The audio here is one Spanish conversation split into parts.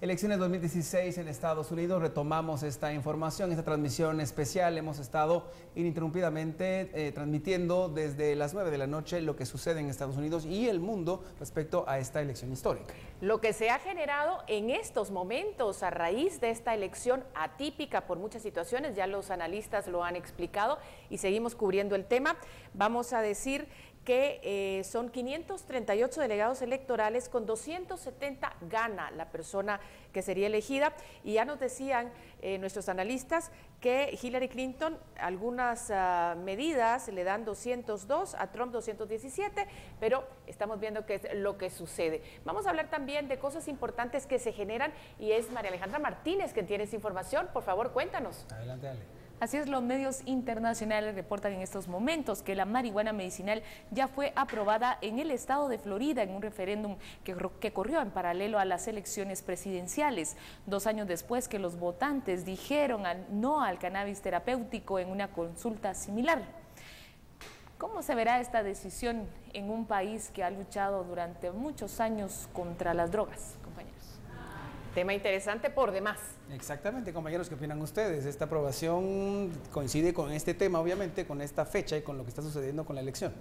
Elecciones 2016 en Estados Unidos. Retomamos esta información, esta transmisión especial. Hemos estado ininterrumpidamente transmitiendo desde las 9 de la noche lo que sucede en Estados Unidos y el mundo respecto a esta elección histórica. Lo que se ha generado en estos momentos a raíz de esta elección atípica por muchas situaciones, ya los analistas lo han explicado y seguimos cubriendo el tema. Vamos a decir que son 538 delegados electorales, con 270 gana la persona que sería elegida, y ya nos decían nuestros analistas que Hillary Clinton algunas medidas le dan 202, a Trump 217, pero estamos viendo qué es lo que sucede. Vamos a hablar también de cosas importantes que se generan y es María Alejandra Martínez quien tiene esa información. Por favor, cuéntanos. Adelante, Ale. Así es, los medios internacionales reportan en estos momentos que la marihuana medicinal ya fue aprobada en el estado de Florida en un referéndum que corrió en paralelo a las elecciones presidenciales, 2 años después que los votantes dijeron no al cannabis terapéutico en una consulta similar. ¿Cómo se verá esta decisión en un país que ha luchado durante muchos años contra las drogas, compañeros? Tema interesante por demás. Exactamente, compañeros, ¿qué opinan ustedes? Esta aprobación coincide con este tema, obviamente, con esta fecha y con lo que está sucediendo con la elección.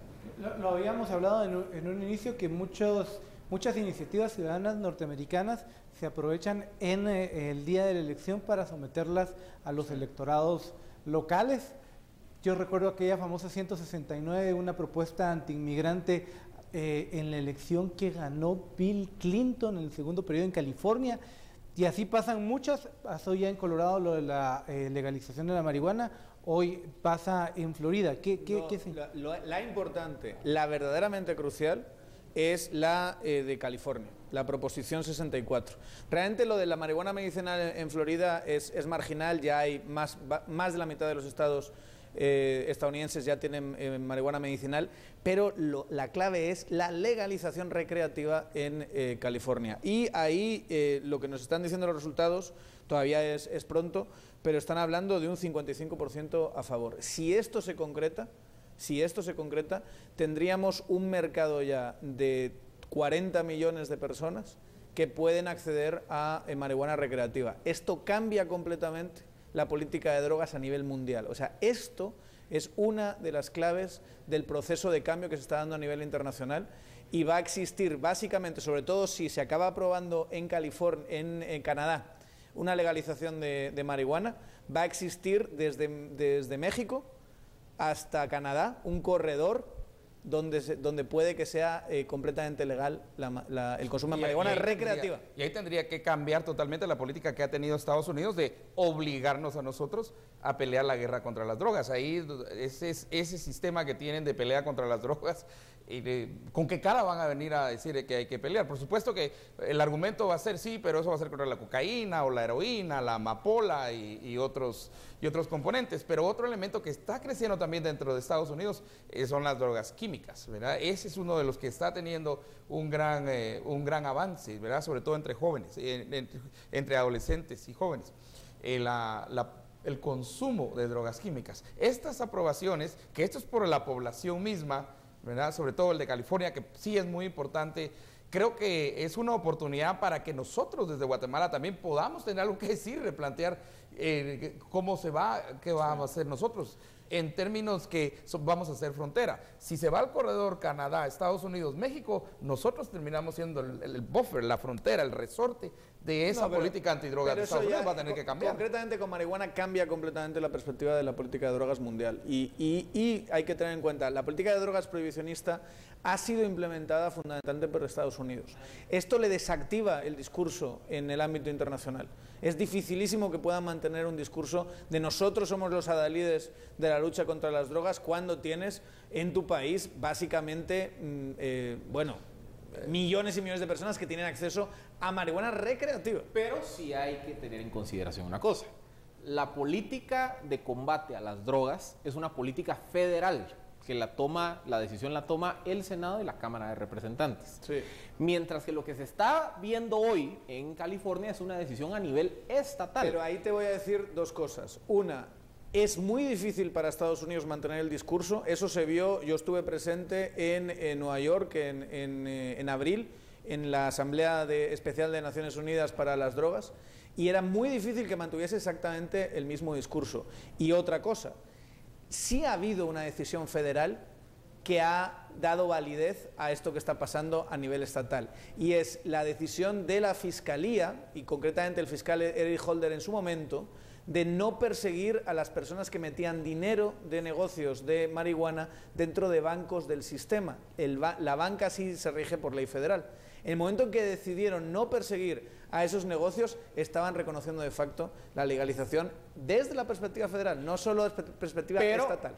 Lo habíamos hablado en un inicio, que muchas iniciativas ciudadanas norteamericanas se aprovechan en el día de la elección para someterlas a los electorados locales. Yo recuerdo aquella famosa 169, una propuesta antiinmigrante en la elección que ganó Bill Clinton en el segundo periodo en California, y así pasan muchas. Pasó ya en Colorado lo de la legalización de la marihuana, hoy pasa en Florida. La importante, la verdaderamente crucial, es la de California, la proposición 64. Realmente lo de la marihuana medicinal en Florida es marginal. Ya hay más de la mitad de los estados estadounidenses ya tienen marihuana medicinal, pero la clave es la legalización recreativa en California. Y ahí lo que nos están diciendo los resultados, todavía es pronto, pero están hablando de un 55% a favor. Si esto se concreta, tendríamos un mercado ya de 40 millones de personas que pueden acceder a marihuana recreativa. Esto cambia completamente la política de drogas a nivel mundial. O sea, esto es una de las claves del proceso de cambio que se está dando a nivel internacional, y va a existir básicamente, sobre todo si se acaba aprobando en California, en Canadá, una legalización de marihuana, va a existir desde México hasta Canadá un corredor donde puede que sea completamente legal el consumo de marihuana recreativa. Y ahí tendría que cambiar totalmente la política que ha tenido Estados Unidos de obligarnos a nosotros a pelear la guerra contra las drogas. Ahí ese sistema que tienen de pelea contra las drogas, ¿con qué cara van a venir a decir que hay que pelear? Por supuesto que el argumento va a ser sí, pero eso va a ser contra la cocaína o la heroína, la amapola y otros componentes. Pero otro elemento que está creciendo también dentro de Estados Unidos son las drogas químicas, ¿verdad? Ese es uno de los que está teniendo un gran avance, ¿verdad? Sobre todo entre jóvenes, entre adolescentes y jóvenes. El consumo de drogas químicas. Estas aprobaciones, que esto es por la población misma, ¿verdad? Sobre todo el de California, que sí es muy importante. Creo que es una oportunidad para que nosotros desde Guatemala también podamos tener algo que decir, replantear qué vamos a hacer nosotros en términos que vamos a hacer frontera. Si se va al corredor Canadá, Estados Unidos, México, nosotros terminamos siendo el buffer, la frontera, el resorte de esa política antidroga de Estados Unidos. Va a tener que cambiar. Concretamente con marihuana cambia completamente la perspectiva de la política de drogas mundial, y hay que tener en cuenta, la política de drogas prohibicionista ha sido implementada fundamentalmente por Estados Unidos. Esto le desactiva el discurso en el ámbito internacional. Es dificilísimo que puedan mantener un discurso de nosotros somos los adalides de la lucha contra las drogas cuando tienes en tu país básicamente millones y millones de personas que tienen acceso a marihuana recreativa. Pero sí hay que tener en consideración una cosa: la política de combate a las drogas es una política federal, que la decisión la toma el Senado y la Cámara de Representantes. Sí. Mientras que lo que se está viendo hoy en California es una decisión a nivel estatal. Pero ahí te voy a decir dos cosas. Una, es muy difícil para Estados Unidos mantener el discurso. Eso se vio, yo estuve presente en Nueva York en abril, en la Asamblea Especial de Naciones Unidas para las Drogas, y era muy difícil que mantuviese exactamente el mismo discurso. Y otra cosa, sí ha habido una decisión federal que ha dado validez a esto que está pasando a nivel estatal, y es la decisión de la Fiscalía, y concretamente el fiscal Eric Holder en su momento, de no perseguir a las personas que metían dinero de negocios de marihuana dentro de bancos del sistema. La banca sí se rige por ley federal. En el momento en que decidieron no perseguir a esos negocios, estaban reconociendo de facto la legalización desde la perspectiva federal, no solo desde la perspectiva estatal.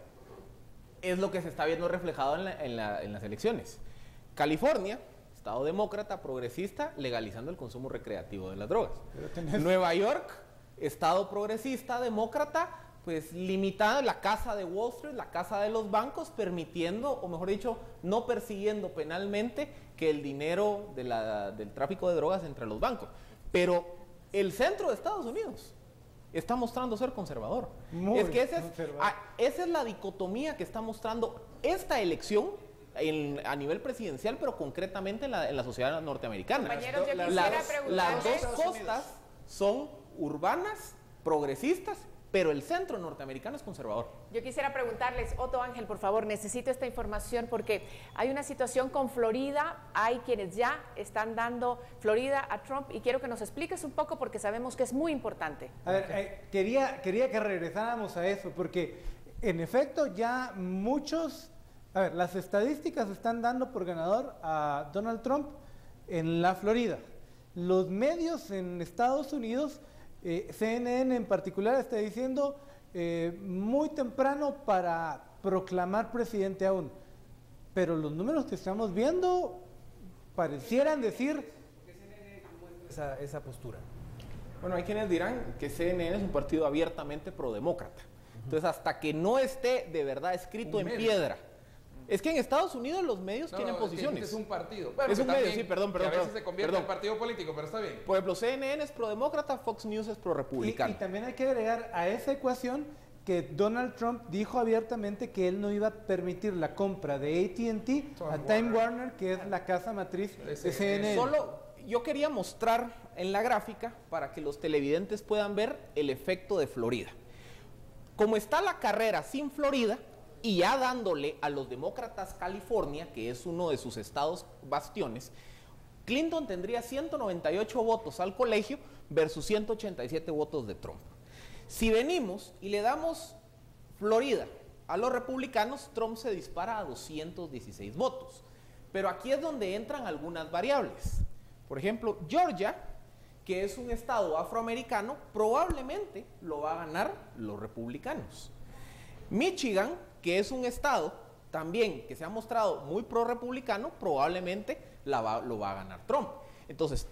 Es lo que se está viendo reflejado en las elecciones. California, estado demócrata, progresista, legalizando el consumo recreativo de las drogas. Nueva York, estado progresista, demócrata, pues limitando la casa de Wall Street, la casa de los bancos, permitiendo, o mejor dicho, no persiguiendo penalmente que el dinero del tráfico de drogas entre los bancos. Pero el centro de Estados Unidos está mostrando ser conservador. Esa es la dicotomía que está mostrando esta elección a nivel presidencial, pero concretamente en la sociedad norteamericana. Compañeros, yo quisiera preguntarles... Las dos costas son urbanas, progresistas, pero el centro norteamericano es conservador. Yo quisiera preguntarles, Otto Ángel, por favor, necesito esta información porque hay una situación con Florida, hay quienes ya están dando Florida a Trump y quiero que nos expliques un poco porque sabemos que es muy importante. A ver, quería que regresáramos a eso porque en efecto ya muchos, a ver, las estadísticas están dando por ganador a Donald Trump en la Florida. Los medios en Estados Unidos, CNN en particular está diciendo muy temprano para proclamar presidente aún, pero los números que estamos viendo parecieran decir esa postura. Bueno, hay quienes dirán que CNN es un partido abiertamente prodemócrata. Entonces, hasta que no esté de verdad escrito en piedra. Es que en Estados Unidos los medios tienen posiciones. Es un partido. Bueno, es un medio, sí, perdón. A veces se convierte en partido político, pero está bien. Por ejemplo, CNN es prodemócrata, Fox News es prorepublicano. Y también hay que agregar a esa ecuación que Donald Trump dijo abiertamente que él no iba a permitir la compra de AT&T a Time Warner, que es la casa matriz de CNN. Solo yo quería mostrar en la gráfica para que los televidentes puedan ver el efecto de Florida. Como está la carrera sin Florida, y ya dándole a los demócratas California, que es uno de sus estados bastiones, Clinton tendría 198 votos al colegio versus 187 votos de Trump. Si venimos y le damos Florida a los republicanos, Trump se dispara a 216 votos. Pero aquí es donde entran algunas variables. Por ejemplo, Georgia, que es un estado afroamericano, probablemente lo va a ganar los republicanos. Michigan, que es un estado también que se ha mostrado muy pro-republicano, probablemente lo va a ganar Trump. Entonces,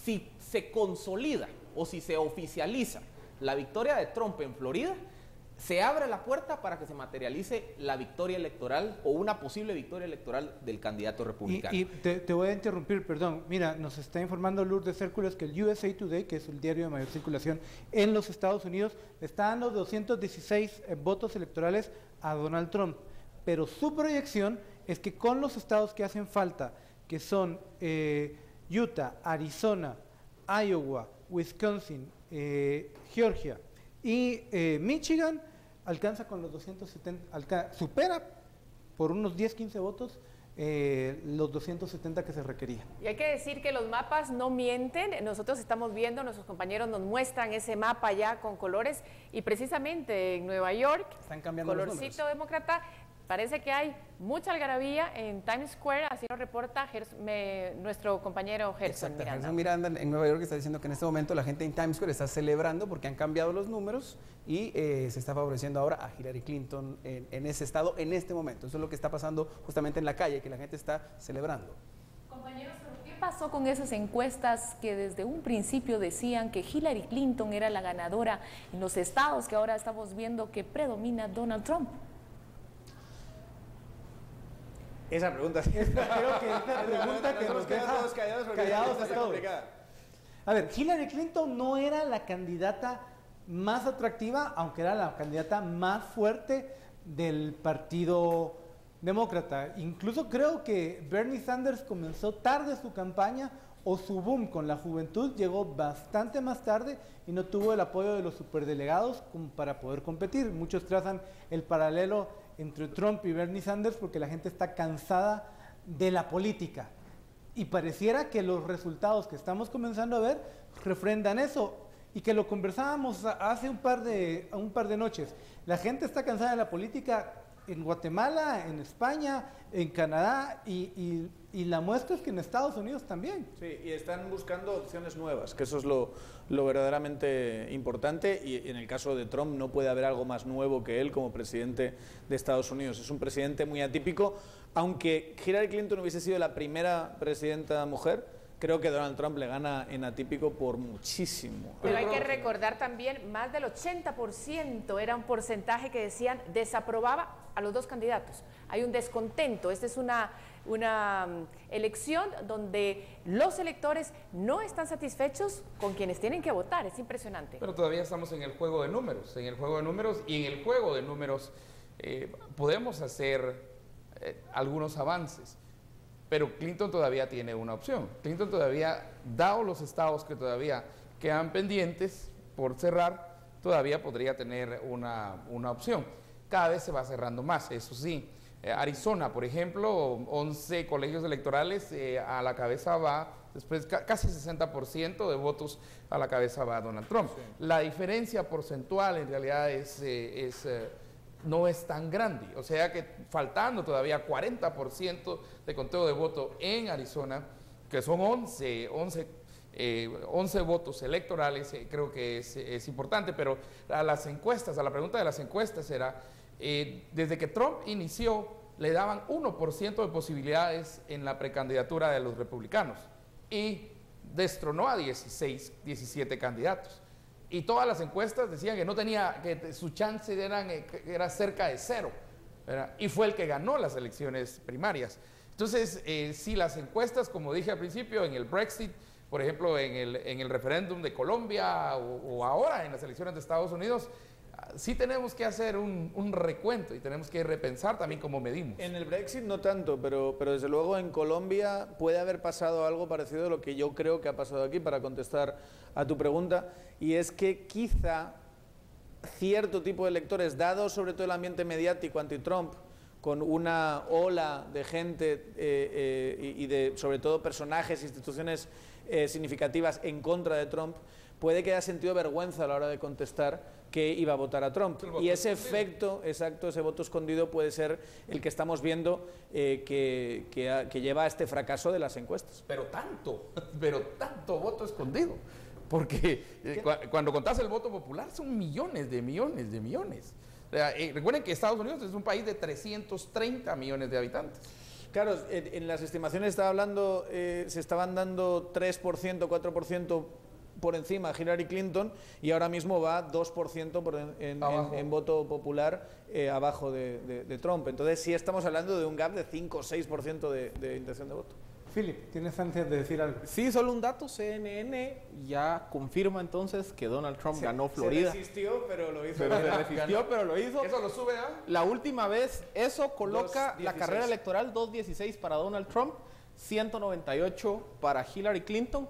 si se consolida o si se oficializa la victoria de Trump en Florida, se abre la puerta para que se materialice la victoria electoral o una posible victoria electoral del candidato republicano. Y te voy a interrumpir, perdón. Mira, nos está informando Lourdes Cércules que el USA Today, que es el diario de mayor circulación en los Estados Unidos, le está dando 216 votos electorales a Donald Trump. Pero su proyección es que con los estados que hacen falta, que son Utah, Arizona, Iowa, Wisconsin, Georgia y Michigan, alcanza con los 270, supera por unos 10-15 votos los 270 que se requerían. Y hay que decir que los mapas no mienten, nosotros estamos viendo, nuestros compañeros nos muestran ese mapa ya con colores y precisamente en Nueva York, están cambiando colorcito demócrata, parece que hay mucha algarabía en Times Square, así nos reporta nuestro compañero Gerson Miranda. Gerson Miranda en Nueva York está diciendo que en este momento la gente en Times Square está celebrando porque han cambiado los números y se está favoreciendo ahora a Hillary Clinton en ese estado en este momento. Eso es lo que está pasando justamente en la calle, que la gente está celebrando. Compañeros, ¿qué pasó con esas encuestas que desde un principio decían que Hillary Clinton era la ganadora en los estados que ahora estamos viendo que predomina Donald Trump? Esa pregunta sí. Creo que es la pregunta que nos deja todos callados a todos. A ver, Hillary Clinton no era la candidata más atractiva, aunque era la candidata más fuerte del partido demócrata. Incluso creo que Bernie Sanders comenzó tarde su campaña, o su boom con la juventud llegó bastante más tarde y no tuvo el apoyo de los superdelegados como para poder competir. Muchos trazan el paralelo entre Trump y Bernie Sanders porque la gente está cansada de la política. Y pareciera que los resultados que estamos comenzando a ver refrendan eso. Y que lo conversábamos hace un par de noches. La gente está cansada de la política en Guatemala, en España, en Canadá y la muestra es que en Estados Unidos también. Sí, y están buscando opciones nuevas, que eso es lo verdaderamente importante, y en el caso de Trump no puede haber algo más nuevo que él como presidente de Estados Unidos. Es un presidente muy atípico, aunque Hillary Clinton hubiese sido la primera presidenta mujer. Creo que Donald Trump le gana en atípico por muchísimo. Pero hay que recordar también, más del 80% era un porcentaje que decían desaprobaba a los dos candidatos. Hay un descontento. Esta es una elección donde los electores no están satisfechos con quienes tienen que votar. Es impresionante. Pero todavía estamos en el juego de números, y en el juego de números podemos hacer algunos avances. Pero Clinton todavía tiene una opción. Clinton todavía, dado los estados que todavía quedan pendientes por cerrar, todavía podría tener una opción. Cada vez se va cerrando más, eso sí. Arizona, por ejemplo, 11 colegios electorales, a la cabeza va, después casi 60% de votos a la cabeza va Donald Trump. Sí. La diferencia porcentual en realidad no es tan grande, o sea que faltando todavía 40% de conteo de voto en Arizona, que son 11 votos electorales, creo que es importante, pero a las encuestas, a la pregunta de las encuestas era, desde que Trump inició, le daban 1% de posibilidades en la precandidatura de los republicanos y destronó a 17 candidatos. Y todas las encuestas decían que no tenía, que su chance era cerca de 0, ¿verdad? Y fue el que ganó las elecciones primarias. Entonces, si las encuestas, como dije al principio, en el Brexit, por ejemplo, en el referéndum de Colombia o ahora en las elecciones de Estados Unidos, sí tenemos que hacer un recuento y tenemos que repensar también cómo medimos. En el Brexit no tanto, pero desde luego en Colombia puede haber pasado algo parecido a lo que yo creo que ha pasado aquí, para contestar a tu pregunta, y es que quizá cierto tipo de electores, dado sobre todo el ambiente mediático anti-Trump, con una ola de gente y de sobre todo personajes, instituciones significativas en contra de Trump, puede que haya sentido vergüenza a la hora de contestar que iba a votar a Trump. Y ese efecto, exacto, ese voto escondido puede ser el que estamos viendo que lleva a este fracaso de las encuestas. Pero tanto voto escondido. Porque cuando contás el voto popular son millones de millones. Recuerden que Estados Unidos es un país de 330 millones de habitantes. Claro, en las estimaciones se estaban dando 3%, 4% por encima de Hillary Clinton, y ahora mismo va 2% en voto popular abajo de Trump. Entonces sí estamos hablando de un gap de 5 o 6% de intención de voto. Philip, ¿tienes antes de decir algo? Sí, solo un dato. CNN ya confirma entonces que Donald Trump ganó Florida. Se resistió, pero lo hizo. ¿Eso lo sube a? La última vez, eso coloca la carrera electoral 216 para Donald Trump, 198 para Hillary Clinton.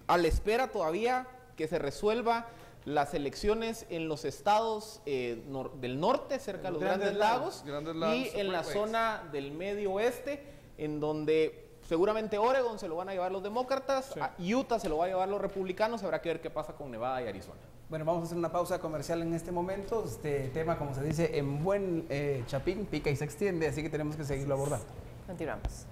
A la espera todavía que se resuelva las elecciones en los estados del norte, cerca de los Grandes Lagos, y en la zona del medio oeste, en donde seguramente Oregon se lo van a llevar los demócratas, sí. Utah se lo va a llevar los republicanos, habrá que ver qué pasa con Nevada y Arizona. Bueno, vamos a hacer una pausa comercial en este momento. Este tema, como se dice, en buen chapín, pica y se extiende, así que tenemos que seguirlo abordando. Continuamos.